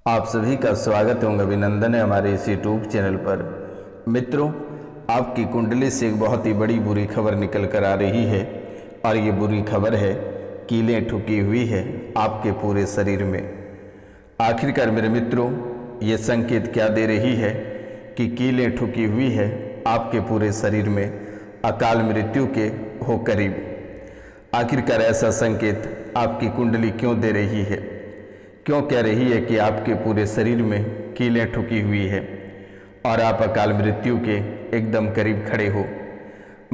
आप सभी का स्वागत एवं अभिनंदन है हमारे इस यूट्यूब चैनल पर। मित्रों, आपकी कुंडली से एक बहुत ही बड़ी बुरी खबर निकल कर आ रही है और ये बुरी खबर है कीलें ठुकी हुई है आपके पूरे शरीर में। आखिरकार मेरे मित्रों, ये संकेत क्या दे रही है कि कीलें ठुकी हुई है आपके पूरे शरीर में अकाल मृत्यु के हो करीब। आखिरकार ऐसा संकेत आपकी कुंडली क्यों दे रही है, क्यों कह रही है कि आपके पूरे शरीर में कीलें ठुकी हुई है और आप अकाल मृत्यु के एकदम करीब खड़े हो।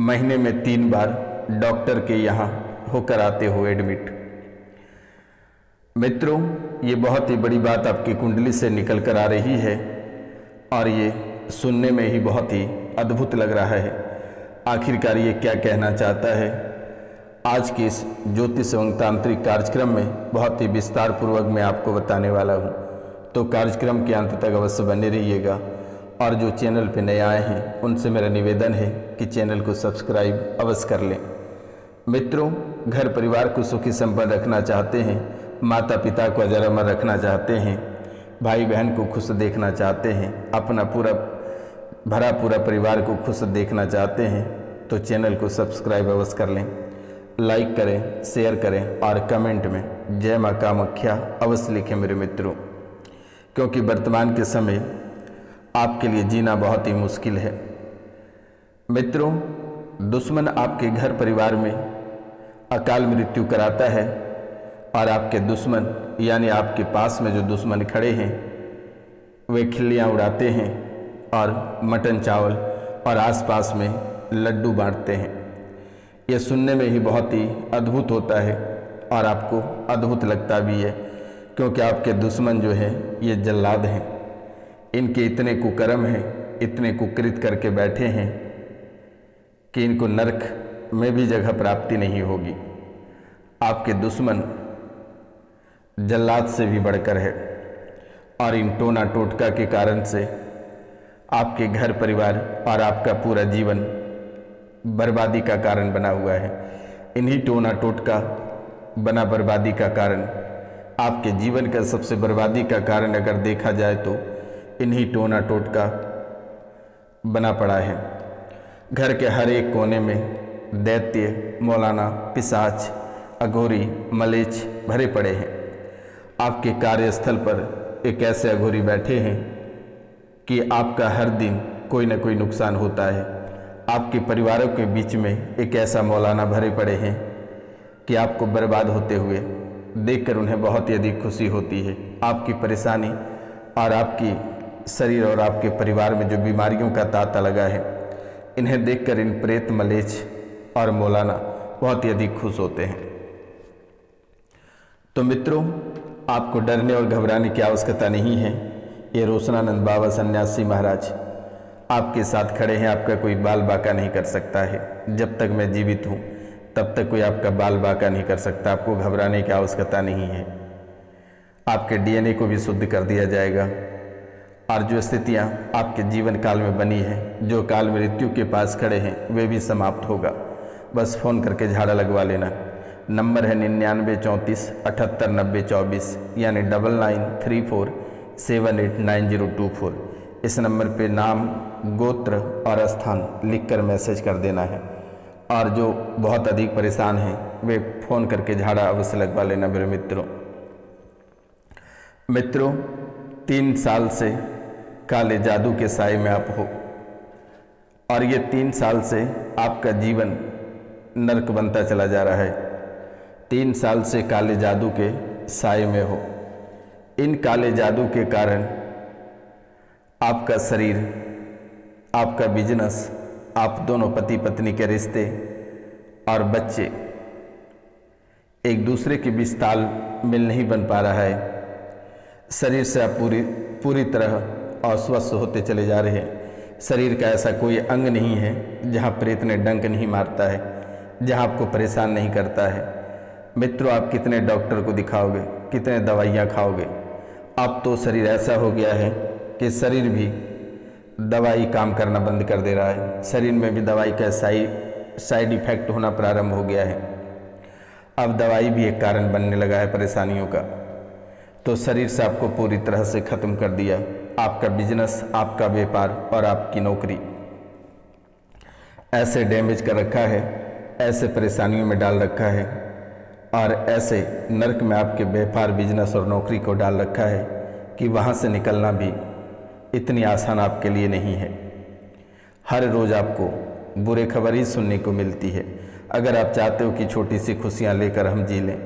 महीने में 3 बार डॉक्टर के यहाँ होकर आते हो एडमिट। मित्रों, ये बहुत ही बड़ी बात आपकी कुंडली से निकल कर आ रही है और ये सुनने में ही बहुत ही अद्भुत लग रहा है। आखिरकार ये क्या कहना चाहता है, आज के इस ज्योतिष एवं तांत्रिक कार्यक्रम में बहुत ही विस्तार पूर्वक मैं आपको बताने वाला हूँ। तो कार्यक्रम के अंत तक अवश्य बने रहिएगा और जो चैनल पे नए आए हैं उनसे मेरा निवेदन है कि चैनल को सब्सक्राइब अवश्य कर लें। मित्रों, घर परिवार को सुखी संपन्न रखना चाहते हैं, माता पिता को अजर अमर रखना चाहते हैं, भाई बहन को खुश देखना चाहते हैं, अपना पूरा परिवार को खुश देखना चाहते हैं, तो चैनल को सब्सक्राइब अवश्य कर लें। लाइक करें, शेयर करें और कमेंट में जय मां कामाख्या अवश्य लिखें मेरे मित्रों, क्योंकि वर्तमान के समय आपके लिए जीना बहुत ही मुश्किल है। मित्रों, दुश्मन आपके घर परिवार में अकाल मृत्यु कराता है और आपके दुश्मन यानी आपके पास में जो दुश्मन खड़े हैं वे खिल्लियाँ उड़ाते हैं और मटन चावल और आसपास में लड्डू बांटते हैं। ये सुनने में ही बहुत ही अद्भुत होता है और आपको अद्भुत लगता भी है, क्योंकि आपके दुश्मन जो है ये जल्लाद हैं। इनके इतने कुकर्म हैं, इतने कुकृत करके बैठे हैं कि इनको नरक में भी जगह प्राप्ति नहीं होगी। आपके दुश्मन जल्लाद से भी बढ़कर है और इन टोना टोटका के कारण से आपके घर परिवार और आपका पूरा जीवन बर्बादी का कारण बना हुआ है। इन्हीं टोना टोटका बना बर्बादी का कारण, आपके जीवन का सबसे बर्बादी का कारण अगर देखा जाए तो इन्हीं टोना टोटका बना पड़ा है। घर के हर एक कोने में दैत्य, मौलाना, पिशाच, अघोरी, मलेच्छ भरे पड़े हैं। आपके कार्यस्थल पर एक ऐसे अघोरी बैठे हैं कि आपका हर दिन कोई ना कोई नुकसान होता है। आपके परिवारों के बीच में एक ऐसा मौलाना भरे पड़े हैं कि आपको बर्बाद होते हुए देखकर उन्हें बहुत ही अधिक खुशी होती है। आपकी परेशानी और आपकी शरीर और आपके परिवार में जो बीमारियों का तांता लगा है, इन्हें देखकर इन प्रेत, मलेच्छ और मौलाना बहुत ही अधिक खुश होते हैं। तो मित्रों, आपको डरने और घबराने की आवश्यकता नहीं है। ये रोशनानंद बाबा सन्यासी महाराज आपके साथ खड़े हैं। आपका कोई बाल बाका नहीं कर सकता है। जब तक मैं जीवित हूँ तब तक कोई आपका बाल बाका नहीं कर सकता। आपको घबराने की आवश्यकता नहीं है। आपके डीएनए को भी शुद्ध कर दिया जाएगा और जो स्थितियाँ आपके जीवन काल में बनी है, जो काल मृत्यु के पास खड़े हैं, वे भी समाप्त होगा। बस फ़ोन करके झाड़ा लगवा लेना। नंबर है 99 34 78 90 24 यानी 9934 789024। इस नंबर पे नाम, गोत्र और स्थान लिखकर मैसेज कर देना है और जो बहुत अधिक परेशान हैं वे फ़ोन करके झाड़ा अवश्य लगवा लेना मेरे मित्रों। मित्रों, 3 साल से काले जादू के साए में आप हो और ये 3 साल से आपका जीवन नरक बनता चला जा रहा है। 3 साल से काले जादू के साए में हो। इन काले जादू के कारण आपका शरीर, आपका बिजनेस, आप दोनों पति पत्नी के रिश्ते और बच्चे एक दूसरे के बीच तालमेल नहीं बन पा रहा है। शरीर से आप पूरी तरह अस्वस्थ होते चले जा रहे हैं। शरीर का ऐसा कोई अंग नहीं है जहाँ प्रेत ने डंक नहीं मारता है, जहाँ आपको परेशान नहीं करता है। मित्रों, आप कितने डॉक्टर को दिखाओगे, कितने दवाइयाँ खाओगे। अब तो शरीर ऐसा हो गया है कि शरीर भी दवाई काम करना बंद कर दे रहा है। शरीर में भी दवाई का साइड इफेक्ट होना प्रारंभ हो गया है। अब दवाई भी एक कारण बनने लगा है परेशानियों का। तो शरीर से आपको पूरी तरह से ख़त्म कर दिया। आपका बिजनेस, आपका व्यापार और आपकी नौकरी ऐसे डैमेज कर रखा है, ऐसे परेशानियों में डाल रखा है और ऐसे नरक में आपके व्यापार, बिजनेस और नौकरी को डाल रखा है कि वहाँ से निकलना भी इतनी आसान आपके लिए नहीं है। हर रोज़ आपको बुरे खबर ही सुनने को मिलती है। अगर आप चाहते हो कि छोटी सी खुशियाँ लेकर हम जी लें,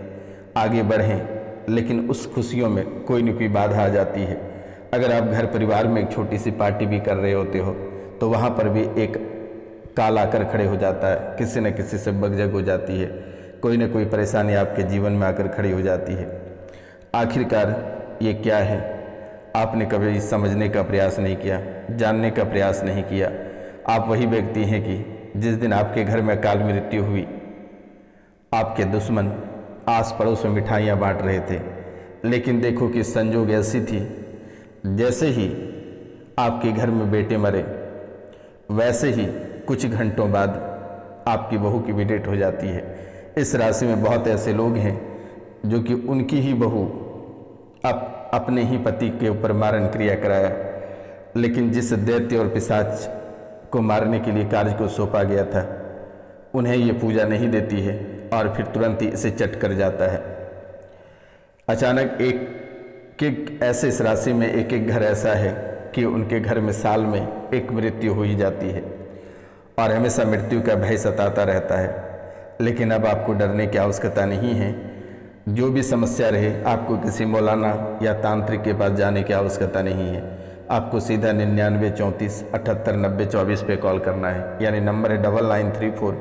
आगे बढ़ें, लेकिन उस खुशियों में कोई न कोई बाधा आ जाती है। अगर आप घर परिवार में एक छोटी सी पार्टी भी कर रहे होते हो तो वहाँ पर भी एक काल आकर खड़े हो जाता है, किसी न किसी से बगजग हो जाती है, कोई न कोई परेशानी आपके जीवन में आकर खड़ी हो जाती है। आखिरकार ये क्या है, आपने कभी समझने का प्रयास नहीं किया, जानने का प्रयास नहीं किया। आप वही व्यक्ति हैं कि जिस दिन आपके घर में अकाल मृत्यु हुई, आपके दुश्मन आस पड़ोस में मिठाइयाँ बांट रहे थे, लेकिन देखो कि संजोग ऐसी थी, जैसे ही आपके घर में बेटे मरे वैसे ही कुछ घंटों बाद आपकी बहू की भी डेथ हो जाती है। इस राशि में बहुत ऐसे लोग हैं जो कि उनकी ही बहू अपने ही पति के ऊपर मारण क्रिया कराया, लेकिन जिस दैत्य और पिशाच को मारने के लिए कार्य को सौंपा गया था, उन्हें ये पूजा नहीं देती है और फिर तुरंत ही इसे चट कर जाता है। अचानक एक ऐसे इस राशि में एक घर ऐसा है कि उनके घर में साल में एक मृत्यु हो ही जाती है और हमेशा मृत्यु का भय सताता रहता है। लेकिन अब आपको डरने की आवश्यकता नहीं है। जो भी समस्या रहे, आपको किसी मौलाना या तांत्रिक के पास जाने की आवश्यकता नहीं है। आपको सीधा 99 34 78 90 24 पे कॉल करना है, यानी नंबर है 9934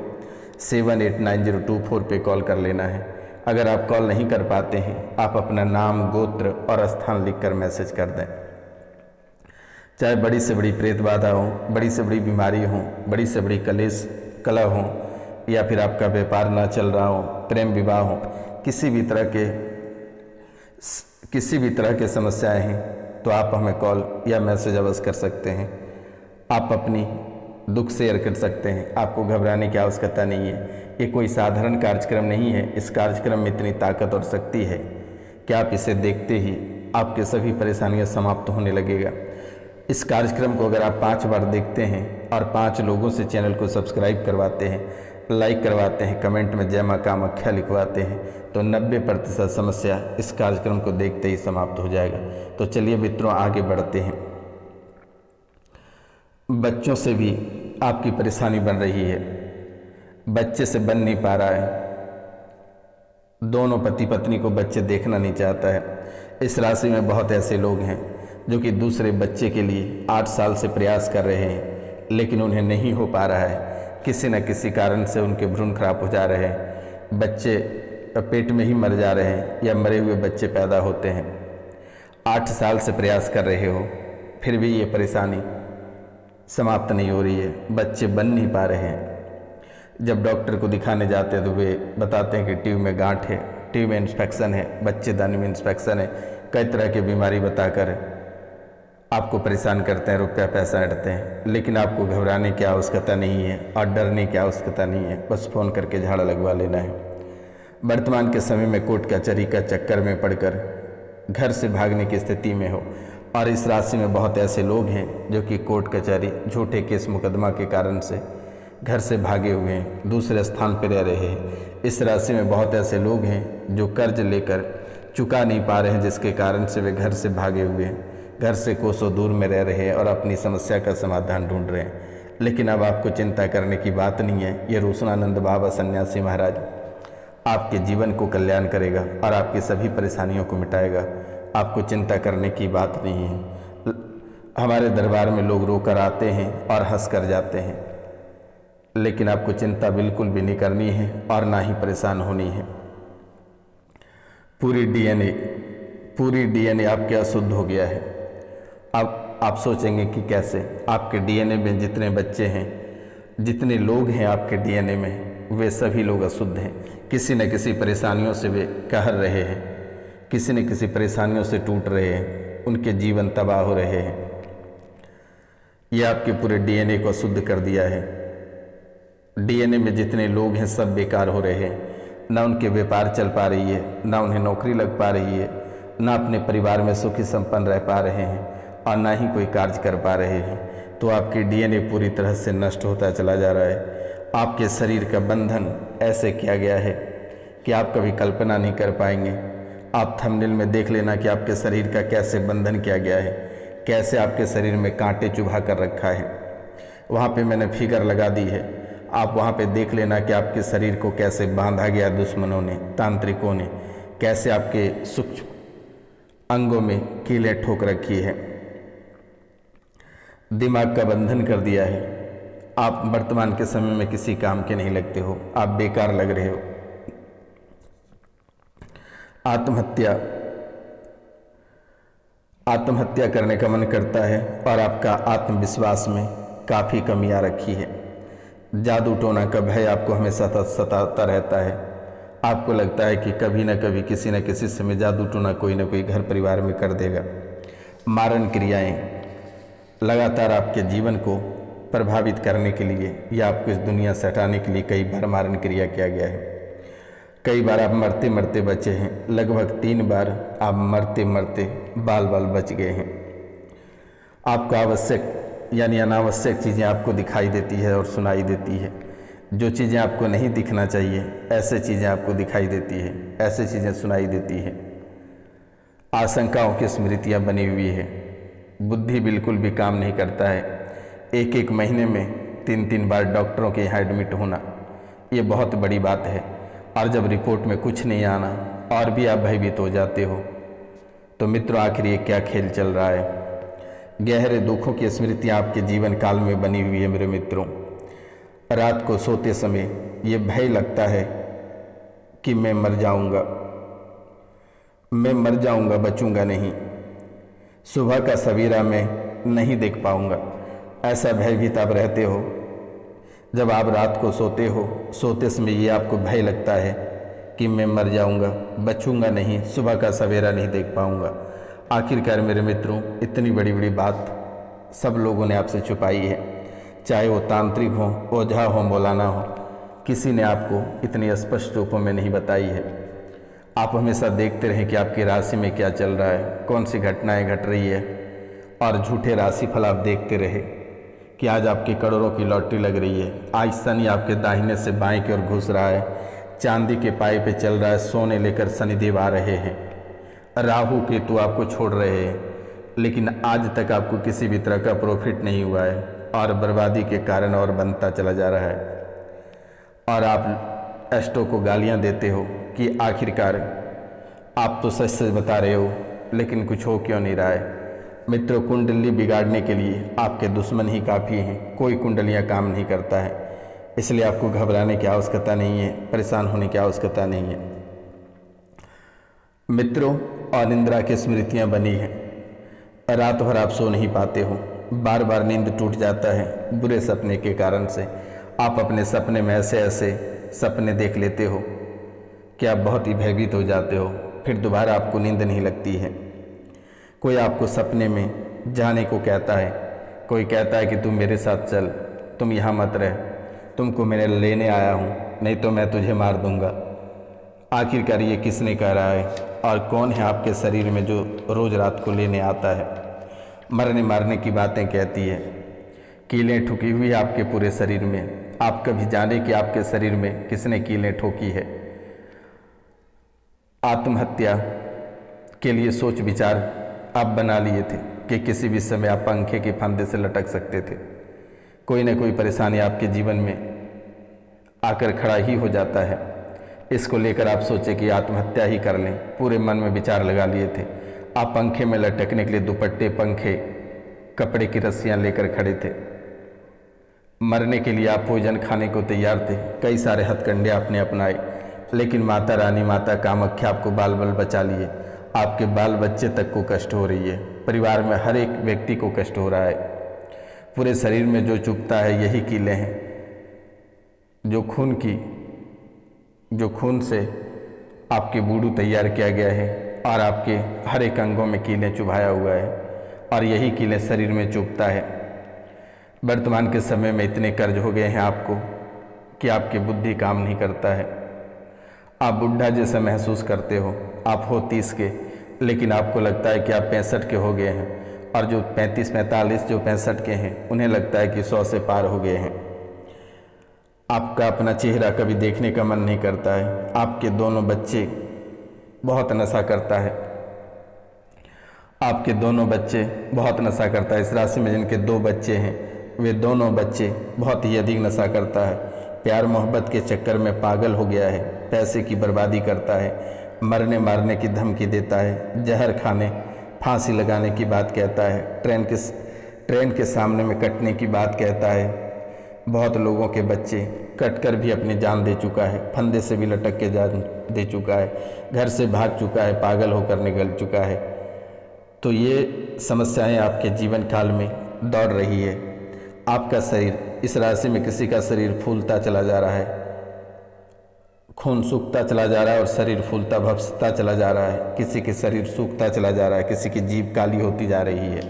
789024 पे कॉल कर लेना है। अगर आप कॉल नहीं कर पाते हैं, आप अपना नाम, गोत्र और स्थान लिखकर मैसेज कर दें। चाहे बड़ी से बड़ी प्रेत बाधा हो, बड़ी से बड़ी बीमारी हो, बड़ी से बड़ी कलेश कलह हो, या फिर आपका व्यापार ना चल रहा हो, प्रेम विवाह हो, किसी भी तरह के समस्याएं हैं तो आप हमें कॉल या मैसेज अवश्य कर सकते हैं। आप अपनी दुख शेयर कर सकते हैं। आपको घबराने की आवश्यकता नहीं है। ये कोई साधारण कार्यक्रम नहीं है। इस कार्यक्रम में इतनी ताकत और शक्ति है कि आप इसे देखते ही आपके सभी परेशानियां समाप्त होने लगेगा। इस कार्यक्रम को अगर आप 5 बार देखते हैं और 5 लोगों से चैनल को सब्सक्राइब करवाते हैं, लाइक करवाते हैं, कमेंट में जय मां कामाख्या लिखवाते हैं, तो 90% समस्या इस कार्यक्रम को देखते ही समाप्त हो जाएगा। तो चलिए मित्रों, आगे बढ़ते हैं। बच्चों से भी आपकी परेशानी बन रही है, बच्चे से बन नहीं पा रहा है, दोनों पति पत्नी को बच्चे देखना नहीं चाहता है। इस राशि में बहुत ऐसे लोग हैं जो कि दूसरे बच्चे के लिए 8 साल से प्रयास कर रहे हैं, लेकिन उन्हें नहीं हो पा रहा है। किसी न किसी कारण से उनके भ्रूण खराब हो जा रहे हैं, बच्चे पेट में ही मर जा रहे हैं या मरे हुए बच्चे पैदा होते हैं। 8 साल से प्रयास कर रहे हो, फिर भी ये परेशानी समाप्त नहीं हो रही है, बच्चे बन नहीं पा रहे हैं। जब डॉक्टर को दिखाने जाते हैं तो वे बताते हैं कि ट्यूब में गांठ है, ट्यूब में इन्फेक्शन है, बच्चेदानी में इन्फेक्शन है, कई तरह की बीमारी बताकर आपको परेशान करते हैं, रुपया पैसा ऐंठते हैं। लेकिन आपको घबराने की आवश्यकता नहीं है और डरने की आवश्यकता नहीं है, बस फ़ोन करके झाड़ा लगवा लेना है। वर्तमान के समय में कोर्ट कचहरी का चक्कर में पड़कर घर से भागने की स्थिति में हो, और इस राशि में बहुत ऐसे लोग हैं जो कि कोर्ट कचहरी, झूठे केस मुकदमा के कारण से घर से भागे हुए हैं, दूसरे स्थान पर रह रहे हैं। इस राशि में बहुत ऐसे लोग हैं जो कर्ज लेकर चुका नहीं पा रहे हैं, जिसके कारण से वे घर से भागे हुए हैं, घर से कोसों दूर में रह रहे हैं और अपनी समस्या का समाधान ढूंढ रहे हैं। लेकिन अब आपको चिंता करने की बात नहीं है। ये रोशनानंद बाबा सन्यासी महाराज आपके जीवन को कल्याण करेगा और आपकी सभी परेशानियों को मिटाएगा। आपको चिंता करने की बात नहीं है। हमारे दरबार में लोग रोकर आते हैं और हंस कर जाते हैं, लेकिन आपको चिंता बिल्कुल भी नहीं करनी है और ना ही परेशान होनी है। पूरी डीएनए आपके अशुद्ध हो गया है। अब आप सोचेंगे कि कैसे? आपके डीएनए में जितने बच्चे हैं, जितने लोग हैं आपके डीएनए में, वे सभी लोग अशुद्ध हैं। किसी न किसी परेशानियों से वे कहर रहे हैं, किसी न किसी परेशानियों से टूट रहे हैं, उनके जीवन तबाह हो रहे हैं। ये आपके पूरे डीएनए को अशुद्ध कर दिया है। डीएनए में जितने लोग हैं सब बेकार हो रहे हैं। ना उनके व्यापार चल पा रही है, ना उन्हें नौकरी लग पा रही है, ना अपने परिवार में सुखी संपन्न रह पा रहे हैं और ना ही कोई कार्य कर पा रहे हैं, तो आपकी डीएनए पूरी तरह से नष्ट होता चला जा रहा है। आपके शरीर का बंधन ऐसे किया गया है कि आप कभी कल्पना नहीं कर पाएंगे। आप थंबनेल में देख लेना कि आपके शरीर का कैसे बंधन किया गया है, कैसे आपके शरीर में कांटे चुभा कर रखा है। वहाँ पे मैंने फिगर लगा दी है, आप वहाँ पे देख लेना कि आपके शरीर को कैसे बांधा गया दुश्मनों ने, तांत्रिकों ने, कैसे आपके सूक्ष्म अंगों में कीलें ठोक रखी है, दिमाग का बंधन कर दिया है। आप वर्तमान के समय में किसी काम के नहीं लगते हो, आप बेकार लग रहे हो। आत्महत्या करने का मन करता है और आपका आत्मविश्वास में काफ़ी कमी आ रखी है। जादू टोना का भय आपको हमेशा सताता रहता है। आपको लगता है कि कभी न कभी किसी न किसी समय जादू टोना कोई न कोई घर परिवार में कर देगा। मारण क्रियाएं लगातार आपके जीवन को प्रभावित करने के लिए या आपको इस दुनिया से हटाने के लिए कई बार मारण क्रिया किया गया है। कई बार आप मरते मरते बचे हैं, लगभग 3 बार आप मरते मरते बाल बाल बच गए हैं। आपको आवश्यक यानी अनावश्यक चीज़ें आपको दिखाई देती है और सुनाई देती है। जो चीज़ें आपको नहीं दिखना चाहिए ऐसे चीज़ें आपको दिखाई देती है, ऐसे चीज़ें सुनाई देती है। आशंकाओं की स्मृतियाँ बनी हुई है। बुद्धि बिल्कुल भी काम नहीं करता है। एक महीने में 3 बार डॉक्टरों के यहाँ एडमिट होना, ये बहुत बड़ी बात है। और जब रिपोर्ट में कुछ नहीं आना और भी आप भयभीत हो जाते हो। तो मित्रों, आखिर ये क्या खेल चल रहा है? गहरे दुखों की स्मृतियाँ आपके जीवन काल में बनी हुई है मेरे मित्रों। रात को सोते समय ये भय लगता है कि मैं मर जाऊंगा, बचूंगा नहीं, सुबह का सवेरा मैं नहीं देख पाऊंगा। ऐसा भयभीत आप रहते हो। जब आप रात को सोते समय ये आपको भय लगता है कि मैं मर जाऊंगा, बचूंगा नहीं, सुबह का सवेरा नहीं देख पाऊंगा। आखिरकार मेरे मित्रों, इतनी बड़ी बड़ी बात सब लोगों ने आपसे छुपाई है। चाहे वो तांत्रिक हो, ओझा हो, मौलाना हो, किसी ने आपको इतनी स्पष्ट रूपों में नहीं बताई है। आप हमेशा देखते रहें कि आपकी राशि में क्या चल रहा है, कौन सी घटनाएं घट रही है, और झूठे राशिफल आप देखते रहे कि आज आपकी करोड़ों की लॉटरी लग रही है, आज शनि आपके दाहिने से बाएं की ओर घुस रहा है, चांदी के पाए पे चल रहा है, सोने लेकर शनिदेव आ रहे हैं, राहु केतु आपको छोड़ रहे हैं, लेकिन आज तक आपको किसी भी तरह का प्रॉफिट नहीं हुआ है और बर्बादी के कारण और बनता चला जा रहा है। और आप एस्ट्रो को गालियां देते हो कि आखिरकार आप तो सच सच बता रहे हो, लेकिन कुछ हो क्यों नहीं रहा है। मित्रों, कुंडली बिगाड़ने के लिए आपके दुश्मन ही काफ़ी हैं, कोई कुंडलियां काम नहीं करता है। इसलिए आपको घबराने की आवश्यकता नहीं है, परेशान होने की आवश्यकता नहीं है। मित्रों, अनिद्रा की स्मृतियां बनी हैं। रात भर आप सो नहीं पाते हो, बार बार नींद टूट जाता है बुरे सपने के कारण से। आप अपने सपने में ऐसे ऐसे सपने देख लेते हो कि आप बहुत ही भयभीत हो जाते हो, फिर दोबारा आपको नींद नहीं लगती है। कोई आपको सपने में जाने को कहता है, कोई कहता है कि तुम मेरे साथ चल, तुम यहाँ मत रह, तुमको मैं लेने आया हूँ, नहीं तो मैं तुझे मार दूँगा। आखिरकार ये किसने कह रहा है और कौन है आपके शरीर में जो रोज़ रात को लेने आता है, मरने मारने की बातें कहती है, कीलें ठुकी हुई आपके पूरे शरीर में। आप कभी जाने कि आपके शरीर में किसने कीलें ठोकी है। आत्महत्या के लिए सोच विचार आप बना लिए थे कि किसी भी समय आप पंखे के फंदे से लटक सकते थे। कोई न कोई परेशानी आपके जीवन में आकर खड़ा ही हो जाता है। इसको लेकर आप सोचे कि आत्महत्या ही कर लें, पूरे मन में विचार लगा लिए थे। आप पंखे में लटकने के लिए दुपट्टे, पंखे, कपड़े की रस्सियां लेकर खड़े थे। मरने के लिए आप भोजन खाने को तैयार थे, कई सारे हथकंडे आपने अपनाए, लेकिन माता रानी, माता कामाख्या आपको बाल बाल बचा लिए। आपके बाल बच्चे तक को कष्ट हो रही है, परिवार में हर एक व्यक्ति को कष्ट हो रहा है। पूरे शरीर में जो चुभता है यही कीलें हैं, जो खून से आपके बूडू तैयार किया गया है और आपके हर एक अंगों में कीलें चुभाया हुआ है, और यही कीलें शरीर में चुभता है। वर्तमान के समय में इतने कर्ज हो गए हैं आपको कि आपकी बुद्धि काम नहीं करता है। आप बुढ़ा जैसा महसूस करते हो। आप हो 30 के, लेकिन आपको लगता है कि आप 65 के हो गए हैं, और जो 35-45 जो 65 के हैं उन्हें लगता है कि 100 से पार हो गए हैं। आपका अपना चेहरा कभी देखने का मन नहीं करता है। आपके दोनों बच्चे बहुत नशा करता है, आपके दोनों बच्चे बहुत नशा करता है। इस राशि में जिनके 2 बच्चे हैं वे दोनों बच्चे बहुत ही अधिक नशा करता है। प्यार मोहब्बत के चक्कर में पागल हो गया है, पैसे की बर्बादी करता है, मरने मारने की धमकी देता है, जहर खाने फांसी लगाने की बात कहता है, ट्रेन के सामने में कटने की बात कहता है। बहुत लोगों के बच्चे कटकर भी अपनी जान दे चुका है, फंदे से भी लटक के जान दे चुका है, घर से भाग चुका है, पागल होकर निकल चुका है। तो ये समस्याएं आपके जीवन काल में दौड़ रही है। आपका शरीर, इस राशि में किसी का शरीर फूलता चला जा रहा है, खून सूखता चला जा रहा है और शरीर फूलता भपसता चला जा रहा है। किसी के शरीर सूखता चला जा रहा है, किसी की जीभ काली होती जा रही है।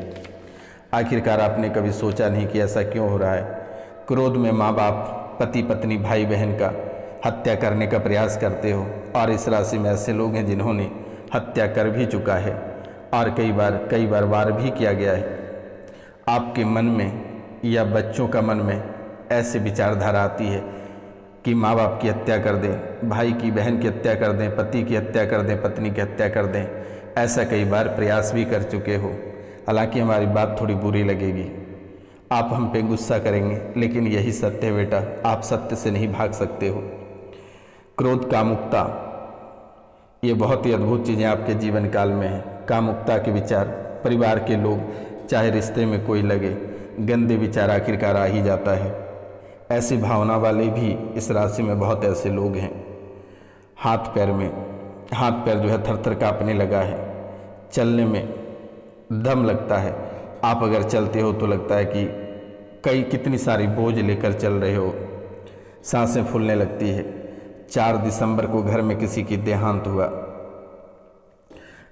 आखिरकार आपने कभी सोचा नहीं कि ऐसा क्यों हो रहा है। क्रोध में माँ बाप, पति पत्नी, भाई बहन का हत्या करने का प्रयास करते हो, और इस राशि में ऐसे लोग हैं जिन्होंने हत्या कर भी चुका है और कई बार वार भी किया गया है। आपके मन में या बच्चों का मन में ऐसे विचारधारा आती है कि माँ बाप की हत्या कर दें, भाई की बहन की हत्या कर दें, पति की हत्या कर दें, पत्नी की हत्या कर दें। ऐसा कई बार प्रयास भी कर चुके हो। हालांकि हमारी बात थोड़ी बुरी लगेगी, आप हम पे गुस्सा करेंगे, लेकिन यही सत्य है बेटा, आप सत्य से नहीं भाग सकते हो। क्रोध, कामुकता, ये बहुत ही अद्भुत चीज़ें आपके जीवन काल में हैं। कामुकता के विचार, परिवार के लोग, चाहे रिश्ते में कोई लगे, गंदे विचार आखिरकार आ ही जाता है। ऐसी भावना वाले भी इस राशि में बहुत ऐसे लोग हैं। हाथ पैर जो है थर-थर कांपने लगा है, चलने में दम लगता है। आप अगर चलते हो तो लगता है कि कितनी सारी बोझ लेकर चल रहे हो, सांसें फूलने लगती है। 4 दिसंबर को घर में किसी की देहांत हुआ।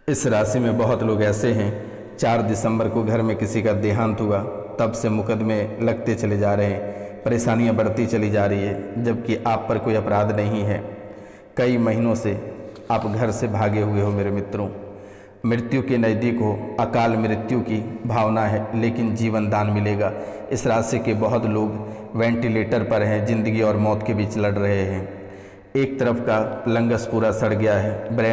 इस राशि में बहुत लोग ऐसे हैं, 4 दिसंबर को घर में किसी का देहांत हुआ, तब से मुकदमे लगते चले जा रहे हैं, परेशानियां बढ़ती चली जा रही है, जबकि आप पर कोई अपराध नहीं है। कई महीनों से आप घर से भागे हुए हो मेरे मित्रों, मृत्यु के नज़दीक हो, अकाल मृत्यु की भावना है, लेकिन जीवन दान मिलेगा। इस राशि के बहुत लोग वेंटिलेटर पर हैं, जिंदगी और मौत के बीच लड़ रहे हैं। एक तरफ का लंगस पूरा सड़ गया है, ब्रेन